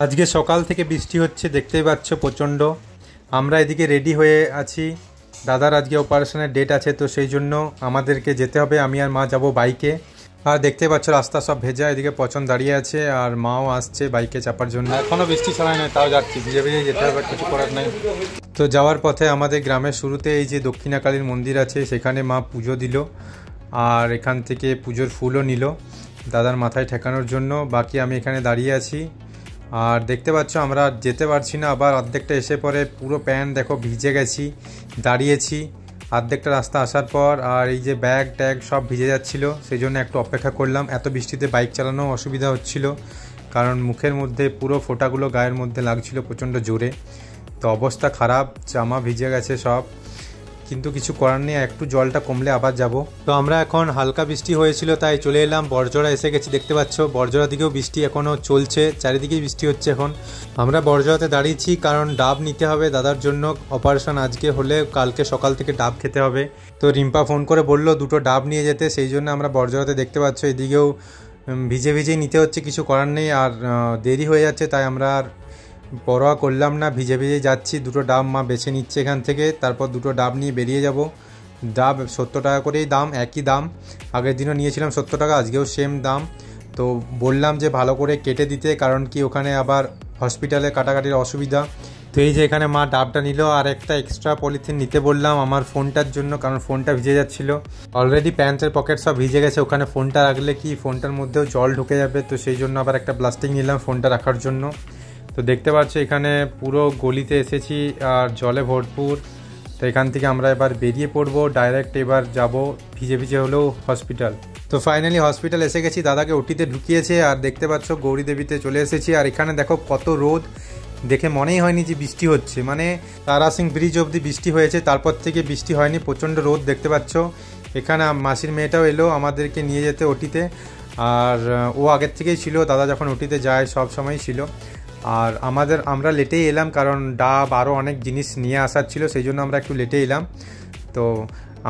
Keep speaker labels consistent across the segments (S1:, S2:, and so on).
S1: আজকে সকাল থেকে বৃষ্টি হচ্ছে, দেখতেই পাচ্ছ প্রচণ্ড। আমরা এদিকে রেডি হয়ে আছি, দাদার আজকে অপারেশনের ডেট আছে, তো সেই জন্য আমাদেরকে যেতে হবে। আমি আর মা যাব বাইকে। আর দেখতে পাচ্ছ রাস্তা সব ভেজা, এদিকে পছন্দ দাঁড়িয়ে আছে আর মাও আসছে বাইকে চাপার জন্য। এখনও বৃষ্টি ছাড়ায় নয়, তাও যাচ্ছি, ভিজে ভিজে যেতে হবে, কিছু করার নাই। তো যাওয়ার পথে আমাদের গ্রামের শুরুতে এই যে দক্ষিণাকালীর মন্দির আছে, সেখানে মা পুজো দিল আর এখান থেকে পুজোর ফুলও নিল দাদার মাথায় ঠেকানোর জন্য। বাকি আমি এখানে দাঁড়িয়ে আছি আর দেখতে পাচ্ছ আমরা যেতে পারছি না, আবার অর্ধেকটা এসে পরে পুরো প্যান্ট দেখো ভিজে গেছি, দাঁড়িয়েছি অর্ধেকটা রাস্তা আসার পর। আর এই যে ব্যাগ ট্যাগ সব ভিজে যাচ্ছিলো, সেই জন্য একটু অপেক্ষা করলাম। এত বৃষ্টিতে বাইক চালানো অসুবিধা হচ্ছিল, কারণ মুখের মধ্যে পুরো ফোঁটাগুলো গায়ের মধ্যে লাগছিল প্রচণ্ড জোরে। তো অবস্থা খারাপ, জামা ভিজে গেছে সব, কিন্তু কিছু করার নেই, একটু জলটা কমলে আবার যাব। তো আমরা এখন হালকা বৃষ্টি হয়েছিল তাই চলে এলাম বড়জোড়া, এসে গেছি। দেখতে পাচ্ছ বড়জোড়া দিকেও বৃষ্টি এখনও চলছে, চারিদিকেই বৃষ্টি হচ্ছে এখন। আমরা বড়জোড়াতে দাঁড়িয়েছি কারণ ডাব নিতে হবে দাদার জন্য। অপারেশন আজকে হলে কালকে সকাল থেকে ডাব খেতে হবে। তো রিম্পা ফোন করে বলল দুটো ডাব নিয়ে যেতে, সেই জন্য আমরা বড়জোড়াতে দেখতে পাচ্ছ এদিকেও ভিজে ভিজেই নিতে হচ্ছে, কিছু করার নেই। আর দেরি হয়ে যাচ্ছে তাই আমরা আর পরোয়া করলাম না, ভিজে ভিজে যাচ্ছি। দুটো ডাব মা বেছে নিচ্ছে এখান থেকে, তারপর দুটো ডাব নিয়ে বেরিয়ে যাব। ডাব 70 টাকা করেই দাম, একই দাম। আগের দিনও নিয়েছিলাম 70 টাকা, আজকেও সেম দাম। তো বললাম যে ভালো করে কেটে দিতে, কারণ কি ওখানে আবার হসপিটালে কাটাকাটির অসুবিধা। তো এই যে এখানে মা ডাবটা নিল, আর একটা এক্সট্রা পলিথিন নিতে বললাম আমার ফোনটার জন্য, কারণ ফোনটা ভিজে যাচ্ছিল। অলরেডি প্যান্টের পকেট সব ভিজে গেছে, ওখানে ফোনটা রাখলে কি ফোনটার মধ্যেও জল ঢুকে যাবে, তো সেই জন্য আবার একটা প্লাস্টিক নিলাম ফোনটা রাখার জন্য। তো দেখতে পাচ্ছ এখানে পুরো গলিতে এসেছি আর জলে ভরপুর। তো এখান থেকে আমরা এবার বেরিয়ে পড়বো, ডাইরেক্ট এবার যাব ভিজে ভিজে হলেও হসপিটাল। তো ফাইনালি হসপিটাল এসে গেছি, দাদাকে ওটিতে ঢুকিয়েছে। আর দেখতে পাচ্ছ গৌরী দেবীতে চলে এসেছি। আর এখানে দেখো কত রোদ, দেখে মনেই হয়নি যে বৃষ্টি হচ্ছে, মানে তারা সিং ব্রিজ অবধি বৃষ্টি হয়েছে, তারপর থেকে বৃষ্টি হয়নি, প্রচণ্ড রোদ। দেখতে পাচ্ছ এখানে মাসির মেয়েটাও এলো আমাদেরকে নিয়ে যেতে ওটিতে। আর ও আগের থেকেই ছিল, দাদা যখন ওটিতে যায় সব সময়ই ছিল। আর আমরা লেটেই এলাম, কারণ ডাব আরও অনেক জিনিস নিয়ে আসার ছিল, সেই জন্য আমরা একটু লেটে এলাম। তো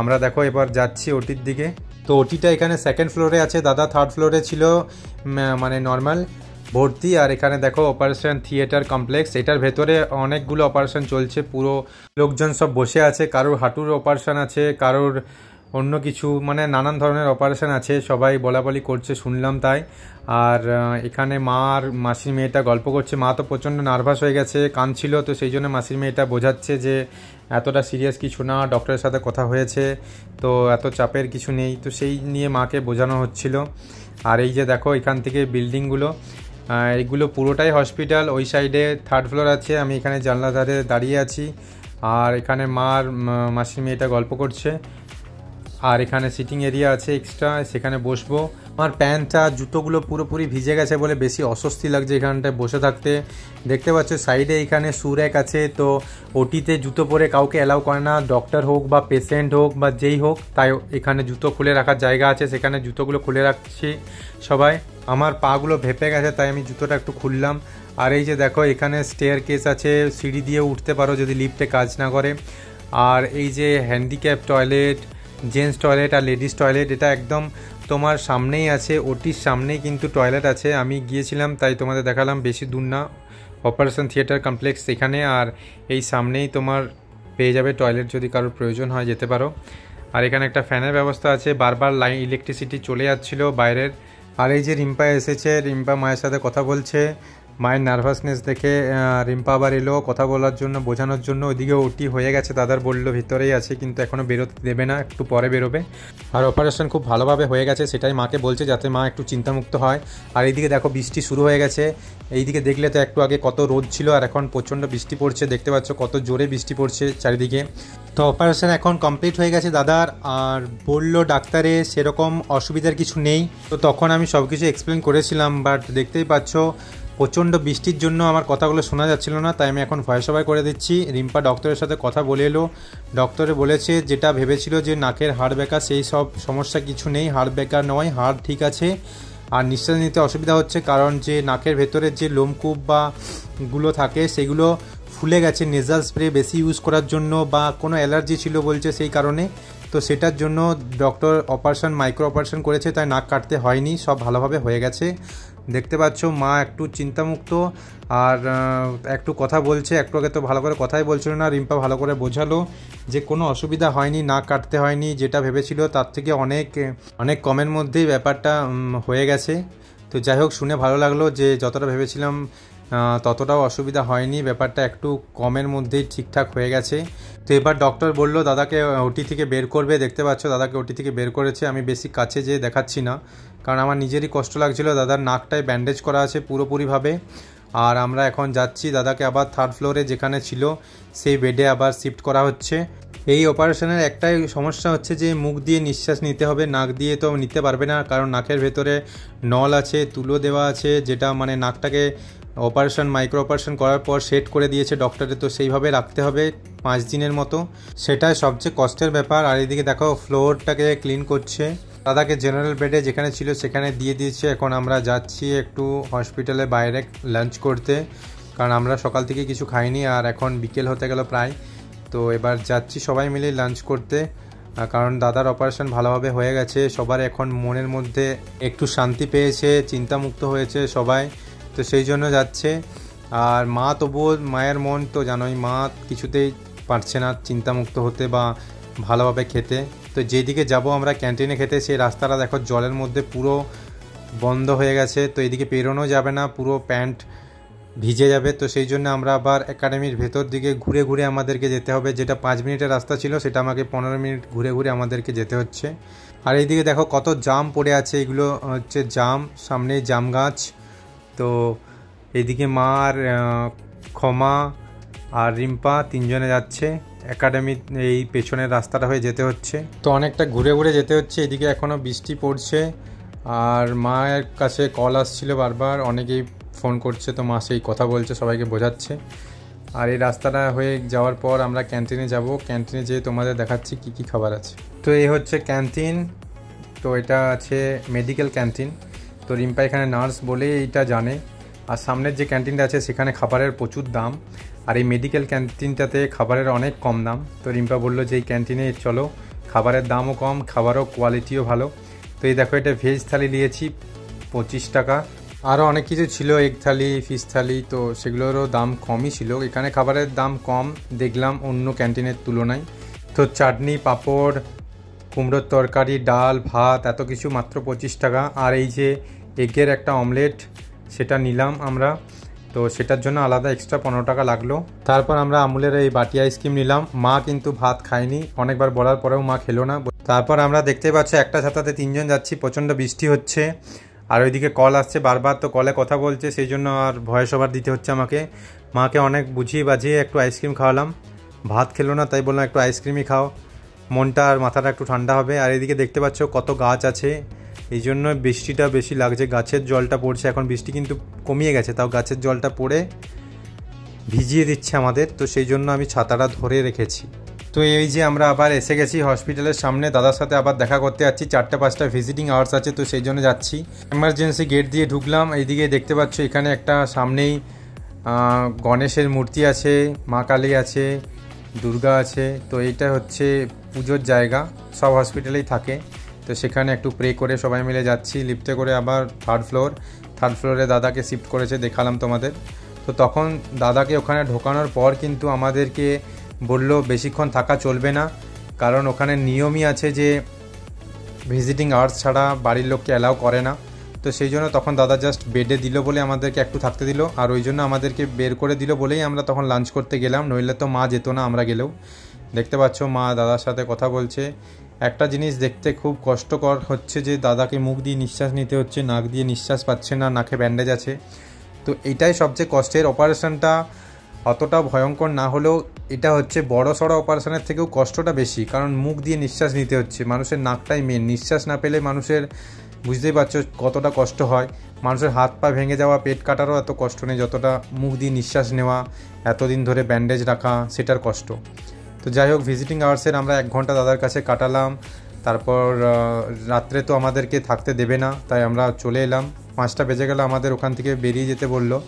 S1: আমরা দেখো এবার যাচ্ছি ওটির দিকে। তো ওটিটা এখানে সেকেন্ড ফ্লোরে আছে, দাদা থার্ড ফ্লোরে ছিল মানে নর্মাল ভর্তি। আর এখানে দেখো অপারেশন থিয়েটার কমপ্লেক্স, এটার ভেতরে অনেকগুলো অপারেশন চলছে, পুরো লোকজন সব বসে আছে। কারোর হাঁটুর অপারেশন আছে, কারোর অন্য কিছু, মানে নানান ধরনের অপারেশন আছে, সবাই বলাবলি করছে শুনলাম তাই। আর এখানে মা আর মাসির মেয়েটা গল্প করছে, মা তো প্রচণ্ড নার্ভাস হয়ে গেছে, কাঁদছিল। তো সেই জন্য মাসির মেয়েটা বোঝাচ্ছে যে এতটা সিরিয়াস কিছু না, ডক্টরের সাথে কথা হয়েছে, তো এত চাপের কিছু নেই। তো সেই নিয়ে মাকে বোঝানো হচ্ছিল। আর এই যে দেখো এখান থেকে বিল্ডিংগুলো, এইগুলো পুরোটাই হসপিটাল। ওই সাইডে থার্ড ফ্লোর আছে, আমি এখানে জানলা ধারে দাঁড়িয়ে আছি। আর এখানে মাসির মেয়েটা গল্প করছে। আর এখানে সিটিং এরিয়া আছে এক্সট্রা, সেখানে বসবো। আমার প্যান্টটা জুতোগুলো পুরোপুরি ভিজে গেছে বলে বেশি অস্বস্তি লাগছে এখানটায় বসে থাকতে। দেখতে পাচ্ছ সাইডে এখানে সুরেক আছে, তো ওটিতে জুতো পরে কাউকে অ্যালাউ করে না, ডক্টর হোক বা পেশেন্ট হোক বা যেই হোক, তাই এখানে জুতো খুলে রাখার জায়গা আছে, সেখানে জুতোগুলো খুলে রাখছি সবাই। আমার পাগুলো ভেপে গেছে তাই আমি জুতোটা একটু খুললাম। আর এই যে দেখো এখানে স্টেয়ার কেস আছে, সিঁড়ি দিয়ে উঠতে পারো যদি লিফটে কাজ না করে। আর এই যে হ্যান্ডিক্যাপ টয়লেট, জেন্টস টয়লেট আর লেডিস টয়লেট, এটা একদম তোমার সামনেই আছে, ওটির সামনেই কিন্তু টয়লেট আছে। আমি গিয়েছিলাম তাই তোমাদের দেখালাম, বেশি দূর না, অপারেশন থিয়েটার কমপ্লেক্স এখানে। আর এই সামনেই তোমার পেয়ে যাবে টয়লেট, যদি কারোর প্রয়োজন হয় যেতে পারো। আর এখানে একটা ফ্যানের ব্যবস্থা আছে, বারবার ইলেকট্রিসিটি চলে যাচ্ছিলো বাইরের। আর এই যে রিম্পা এসেছে, রিম্পা মায়ের সাথে কথা বলছে। মায়ের নার্ভাসনেস দেখে রিম্পা আবার এলো কথা বলার জন্য, বোঝানোর জন্য। ওইদিকে ওটি হয়ে গেছে, দাদার বললো ভিতরেই আছে, কিন্তু এখনও বেরোতে দেবে না, একটু পরে বেরোবে। আর অপারেশন খুব ভালোভাবে হয়ে গেছে, সেটাই মাকে বলছে, যাতে মা একটু চিন্তামুক্ত হয়। আর এইদিকে দেখো বৃষ্টি শুরু হয়ে গেছে, এইদিকে দেখলে তো একটু আগে কত রোদ ছিল, আর এখন প্রচণ্ড বৃষ্টি পড়ছে। দেখতে পাচ্ছ কত জোরে বৃষ্টি পড়ছে চারিদিকে। তো অপারেশন এখন কমপ্লিট হয়ে গেছে দাদার, আর বললো ডাক্তারে সেরকম অসুবিধার কিছু নেই। তো তখন আমি সব কিছু এক্সপ্লেন করেছিলাম, বাট দেখতেই পাচ্ছ প্রচণ্ড বৃষ্টির জন্য আমার কথাগুলো শোনা যাচ্ছিল না, তাই আমি এখন ভয়েস ওভার করে দিচ্ছি। রিম্পা ডক্টরের সাথে কথা বলে এলো, ডক্টরে বলেছে যেটা ভেবেছিল যে নাকের হাড় ব্যাকা, সেই সব সমস্যা কিছু নেই, হাড় ব্যাকা নয়, হাড় ঠিক আছে। আর নিঃশ্বাস নিতে অসুবিধা হচ্ছে, কারণ যে নাকের ভেতরে যে লোমকূপ বা গুলো থাকে সেগুলো ফুলে গেছে নেজাল স্প্রে বেশি ইউজ করার জন্য, বা কোনো অ্যালার্জি ছিল বলছে সেই কারণে। তো সেটার জন্য ডক্টর মাইক্রো অপারেশন করেছে, তাই নাক কাটতে হয়নি, সব ভালোভাবে হয়ে গেছে। দেখতে পাচ্ছ মা একটু চিন্তামুক্ত আর একটু কথা বলছে, একটু আগে তো ভালো করে কথাই বলছিল না। রিম্পা ভালো করে বোঝালো যে কোনো অসুবিধা হয়নি, নাক কাটতে হয়নি, যেটা ভেবেছিল তার থেকে অনেক অনেক কমের মধ্যেই ব্যাপারটা হয়ে গেছে। তো যাই হোক, শুনে ভালো লাগলো যে যতটা ভেবেছিলাম ততটাও অসুবিধা হয়নি, ব্যাপারটা একটু কমের মধ্যেই ঠিকঠাক হয়ে গেছে। তো এবার ডক্টর বলল দাদাকে ওটি থেকে বের করবে। দেখতে পাচ্ছ দাদাকে ওটি থেকে বের করেছে। আমি বেশি কাছে যেয়ে দেখাচ্ছি না, কারণ আমার নিজেরই কষ্ট লাগছিল। দাদার নাকটায় ব্যান্ডেজ করা আছে পুরোপুরিভাবে। আর আমরা এখন যাচ্ছি, দাদাকে আবার 3rd ফ্লোরে যেখানে ছিল সেই বেডে আবার শিফট করা হচ্ছে। এই অপারেশনের একটাই সমস্যা হচ্ছে যে মুখ দিয়ে নিঃশ্বাস নিতে হবে, নাক দিয়ে তো নিতে পারবে না, কারণ নাকের ভেতরে নল আছে, তুলো দেওয়া আছে, যেটা মানে নাকটাকে মাইক্রো অপারেশন করার পর সেট করে দিয়েছে ডক্টরে। তো সেইভাবে রাখতে হবে 5 দিনের মতো, সেটাই সবচেয়ে কষ্টের ব্যাপার। আর এদিকে দেখো ফ্লোরটাকে ক্লিন করছে। দাদাকে জেনারেল বেডে যেখানে ছিল সেখানে দিয়ে দিয়েছে। এখন আমরা যাচ্ছি একটু হসপিটালে বাইরে লাঞ্চ করতে, কারণ আমরা সকাল থেকে কিছু খাইনি আর এখন বিকেল হতে গেল প্রায়। তো এবার যাচ্ছি সবাই মিলে লাঞ্চ করতে, কারণ দাদার অপারেশন ভালোভাবে হয়ে গেছে। সবার এখন মনের মধ্যে একটু শান্তি পেয়েছে, চিন্তামুক্ত হয়েছে সবাই, তো সেই জন্য যাচ্ছে। আর মা তবুও, মায়ের মন তো জানোই, মা কিছুতেই পারছে না চিন্তামুক্ত হতে বা ভালোভাবে খেতে। তো যেদিকে যাব আমরা ক্যান্টিনে খেতে, সেই রাস্তাটা দেখো জলের মধ্যে পুরো বন্ধ হয়ে গেছে। তো এদিকে পেরোনো যাবে না, পুরো প্যান্ট ভিজে যাবে। তো সেই জন্য আমরা আবার একাডেমির ভেতর দিকে ঘুরে ঘুরে আমাদেরকে যেতে হবে। যেটা 5 মিনিটের রাস্তা ছিল সেটা আমাকে 15 মিনিট ঘুরে ঘুরে আমাদেরকে যেতে হচ্ছে। আর এইদিকে দেখো কত জাম পড়ে আছে, এগুলো হচ্ছে জাম, সামনে জাম গাছ। তো এইদিকে মা আর ক্ষমা আর রিম্পা 3 জনে যাচ্ছে একাডেমি, এই পেছনের রাস্তাটা হয়ে যেতে হচ্ছে। তো অনেকটা ঘুরে ঘুরে যেতে হচ্ছে। এদিকে এখনও বৃষ্টি পড়ছে আর মায়ের কাছে কল আসছিল বারবার, অনেকেই ফোন করছে, তো মা সেই কথা বলছে, সবাইকে বোঝাচ্ছে। আর এই রাস্তাটা হয়ে যাওয়ার পর আমরা ক্যান্টিনে যাব, ক্যান্টিনে যেয়ে তোমাদের দেখাচ্ছি কি কি খাবার আছে। তো এই হচ্ছে ক্যান্টিন, তো এটা আছে মেডিকেল ক্যান্টিন। তো রিম্পা এখানে নার্স বলে এইটা জানে। আর সামনের যে ক্যান্টিনটা আছে সেখানে খাবারের প্রচুর দাম, আর এই মেডিকেল ক্যান্টিনটাতে খাবারের অনেক কম দাম। তো রিম্পা বললো যে এই ক্যান্টিনে চলো, খাবারের দামও কম, খাবারও কোয়ালিটিও ভালো। তো এই দেখো, এটা ভেজ থালি নিয়েছি 25 টাকা, আরও অনেক কিছু ছিল, এগ থালি, ফিশ থালি, তো সেগুলোরও দাম কমই ছিল। এখানে খাবারের দাম কম দেখলাম অন্য ক্যান্টিনের তুলনায়। তো চাটনি, পাঁপড়, কুমড়োর তরকারি, ডাল, ভাত, এত কিছু মাত্র 25 টাকা। আর এই যে এগের একটা অমলেট, সেটা নিলাম আমরা, তো সেটার জন্য আলাদা এক্সট্রা 15 টাকা লাগলো। তারপর আমরা আমুলের এই বাটি আইসক্রিম নিলাম। মা কিন্তু ভাত খায়নি, অনেকবার বলার পরেও মা খেলো না। তারপর আমরা দেখতে পাচ্ছি একটা ছাতাতে 3 জন যাচ্ছি, প্রচণ্ড বৃষ্টি হচ্ছে। আর ওইদিকে কল আসছে বারবার, তো কলে কথা বলছে, সেই জন্য আর ভয়েস ওভার দিতে হচ্ছে আমাকে। মাকে অনেক বুঝিয়ে বাজিয়ে একটু আইসক্রিম খাওয়ালাম, ভাত খেলো না, তাই বললাম একটু আইসক্রিমই খাও, মনটা আর মাথাটা একটু ঠান্ডা হবে। আর এদিকে দেখতে পাচ্ছ কত গাছ আছে, এই জন্য বৃষ্টিটা বেশি লাগছে, গাছের জলটা পড়ছে। এখন বৃষ্টি কিন্তু কমিয়ে গেছে, তাও গাছের জলটা পড়ে ভিজিয়ে দিচ্ছে আমাদের, তো সেই জন্য আমি ছাতাটা ধরে রেখেছি। তো এই যে আমরা আবার এসে গেছি হসপিটালের সামনে, দাদার সাথে আবার দেখা করতে যাচ্ছি। 4-5টা ভিজিটিং আওয়ার্স আছে, তো সেই জন্য যাচ্ছি। এমার্জেন্সি গেট দিয়ে ঢুকলাম। এইদিকে দেখতে পাচ্ছ এখানে একটা সামনেই গণেশের মূর্তি আছে, মা কালী আছে, দুর্গা আছে। তো এইটা হচ্ছে পুজোর জায়গা, সব হসপিটালেই থাকে। তো সেখানে একটু প্রে করে সবাই মিলে যাচ্ছি লিফটে করে আবার 3rd ফ্লোরে দাদাকে শিফট করেছে, দেখালাম তোমাদের। তো তখন দাদাকে ওখানে ঢোকানোর পর কিন্তু আমাদেরকে বললো বেশিক্ষণ থাকা চলবে না, কারণ ওখানে নিয়মই আছে যে ভিজিটিং আওয়ার্স ছাড়া বাড়ির লোককে অ্যালাউ করে না। তো সেই জন্য তখন দাদা জাস্ট বেডে দিল বলে আমাদেরকে একটু থাকতে দিল, আর ওই জন্য আমাদেরকে বের করে দিল বলেই আমরা তখন লাঞ্চ করতে গেলাম, নইলে তো মা যেত না আমরা গেলেও। দেখতে পাচ্ছ মা দাদার সাথে কথা বলছে। একটা জিনিস দেখতে খুব কষ্টকর হচ্ছে যে দাদাকে মুখ দিয়ে নিঃশ্বাস নিতে হচ্ছে, নাক দিয়ে নিঃশ্বাস পাচ্ছে না, নাকে ব্যান্ডেজ আছে। তো এটাই সবচেয়ে কষ্টের। অপারেশনটা অতটা ভয়ঙ্কর না হলেও এটা হচ্ছে বড় সড়ো অপারেশনের থেকেও কষ্টটা বেশি, কারণ মুখ দিয়ে নিঃশ্বাস নিতে হচ্ছে। মানুষের নাকটাই মেন, নিঃশ্বাস না পেলে মানুষের বুঝতেই পারছো কতটা কষ্ট হয়। মানুষের হাত পা ভেঙে যাওয়া, পেট কাটারও এত কষ্ট নেই যতটা মুখ দিয়ে নিঃশ্বাস নেওয়া, এতদিন ধরে ব্যান্ডেজ রাখা, সেটার কষ্ট। তো যাই হোক, ভিজিটিং আওয়ার্সের আমরা 1 ঘন্টা দাদার কাছে কাটালাম। তারপর রাত্রে তো আমাদেরকে থাকতে দেবে না, তাই আমরা চলে এলাম। 5টা বেজে গেলে আমাদের ওখান থেকে বেরিয়ে যেতে বললো।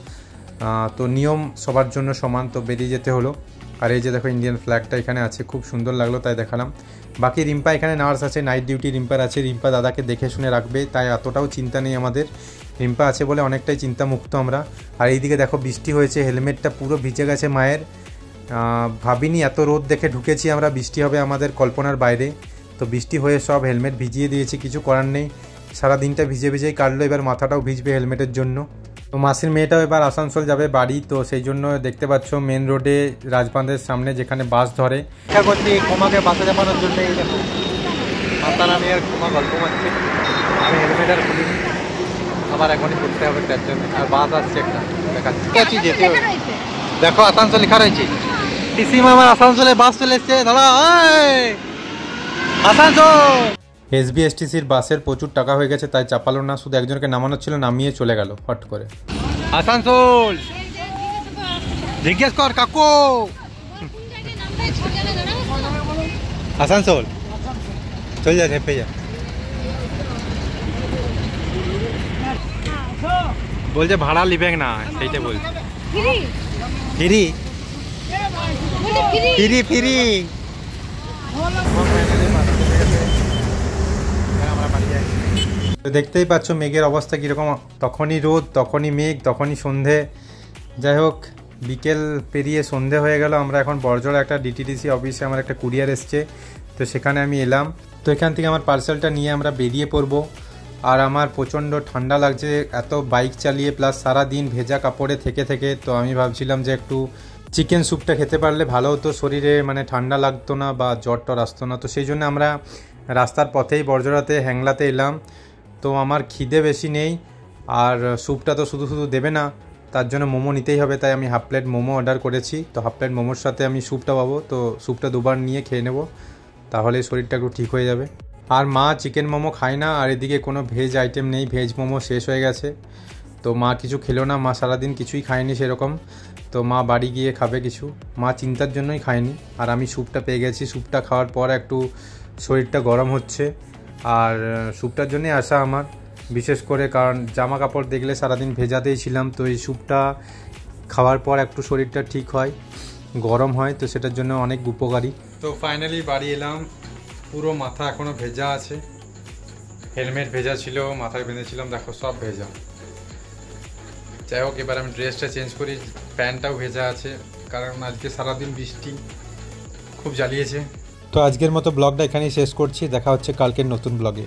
S1: তো নিয়ম সবার জন্য সমান, তো বেরিয়ে যেতে হলো। আর এই যে দেখো ইন্ডিয়ান ফ্ল্যাগটা এখানে আছে, খুব সুন্দর লাগলো, তাই দেখালাম। বাকি রিম্পা এখানে নার্স আছে, নাইট ডিউটি রিম্পার আছে, রিম্পা দাদাকে দেখে শুনে রাখবে, তাই এতটাও চিন্তা নেই আমাদের। রিম্পা আছে বলে অনেকটাই চিন্তামুক্ত আমরা। আর এইদিকে দেখো বৃষ্টি হয়েছে, হেলমেটটা পুরো ভিজে গেছে মায়ের। ভাবিনি এত রোদ দেখে ঢুকেছি আমরা, বৃষ্টি হবে আমাদের কল্পনার বাইরে। তো বৃষ্টি হয়ে সব হেলমেট ভিজিয়ে দিয়েছি, কিছু করার নেই। সারা দিনটা ভিজে ভিজেই কাটলো, এবার মাথাটাও ভিজবে হেলমেটের জন্য। তো মাসির মেয়েটাও এবার আসানসোল যাবে বাড়ি, তো সেই জন্য দেখতে পাচ্ছ মেন রোডে রাজবাঁধের সামনে যেখানে বাস ধরে ইচ্ছা করছি ক্ষমাকে বাসে যাবানোর জন্য। এই দেখো মাতার আমি আর ক্ষমা গল্প মারছি, আমি হেলমেট আর খুলিনি, আমার এখনই করতে হবে তার জন্য। আর বাস আসছে একটা দেখাচ্ছি, যেতে হবে। দেখো আসানসোল লেখা রয়েছে, পিসিমা আমার আসানসোলে বাস চলে এসছে দাদা, আসানসোল। এসবিএসটিসির বাসের প্রচুর টাকা হয়ে গেছে, তাই চাপালো না, শুধু একজনকে নামানো ছিল, নামিয়ে চলে গেল হট করে। আসানসোল জিজ্ঞেস কর কাকু, আসানসোল চল যা, ঝেপে যা। বলছে ভাড়া লিবে না, সেইটা বলছে। Free free free. দেখতেই পাচ্ছ মেঘের অবস্থা কীরকম, তখনই রোদ, তখনই মেঘ, তখনই সন্ধে। যাই হোক বিকেল পেরিয়ে সন্ধে হয়ে গেল। আমরা এখন বড়জোড়া একটা ডিটিডিসি অফিসে আমার একটা কুরিয়ার এসছে, তো সেখানে আমি এলাম। তো এখান থেকে আমার পার্সেলটা নিয়ে আমরা বেরিয়ে পড়বো। আর আমার প্রচণ্ড ঠান্ডা লাগছে এত বাইক চালিয়ে, প্লাস সারা দিন ভেজা কাপড়ে থেকে থেকে। তো আমি ভাবছিলাম যে একটু চিকেন স্যুপটা খেতে পারলে ভালো হতো, শরীরে মানে ঠান্ডা লাগতো না বা জ্বর টর আসতো না। তো সেই জন্য আমরা রাস্তার পথেই বড়জোড়াতে হ্যাংলাতে এলাম। তো আমার খিদে বেশি নেই, আর স্যুপটা তো শুধু শুধু দেবে না, তার জন্য মোমো নিতেই হবে। তাই আমি হাফ প্লেট মোমো অর্ডার করেছি। তো হাফ প্লেট মোমোর সাথে আমি স্যুপটা পাবো, তো স্যুপটা দুবার নিয়ে খেয়ে নেব, তাহলে শরীরটা একটু ঠিক হয়ে যাবে। আর মা চিকেন মোমো খায় না, আর এদিকে কোনো ভেজ আইটেম নেই, ভেজ মোমো শেষ হয়ে গেছে। তো মা কিছু খেলো না, মা সারাদিন কিছুই খায়নি সেরকম। তো মা বাড়ি গিয়ে খাবে কিছু, মা চিন্তার জন্যই খায়নি। আর আমি স্যুপটা পেয়ে গেছি, স্যুপটা খাওয়ার পর একটু শরীরটা গরম হচ্ছে। আর স্যুপটার জন্যই আসা আমার বিশেষ করে, কারণ জামা কাপড় দেখলে সারাদিন ভেজাতেই ছিলাম। তো এই স্যুপটা খাওয়ার পর একটু শরীরটা ঠিক হয়, গরম হয়, তো সেটার জন্য অনেক উপকারী। তো ফাইনালি বাড়ি এলাম, পুরো মাথা এখনও ভেজা আছে, হেলমেট ভেজা ছিল, মাথায় বেঁধেছিলাম, দেখো সব ভেজা। যাই হোক এবার আমি ড্রেসটা চেঞ্জ করি, প্যান্টটাও ভেজা আছে, কারণ আজকে সারাদিন বৃষ্টি খুব জ্বালিয়েছে। তো আজকের মতো ব্লগটা এখানেই শেষ করছি, দেখা হচ্ছে কালকের নতুন ব্লগে।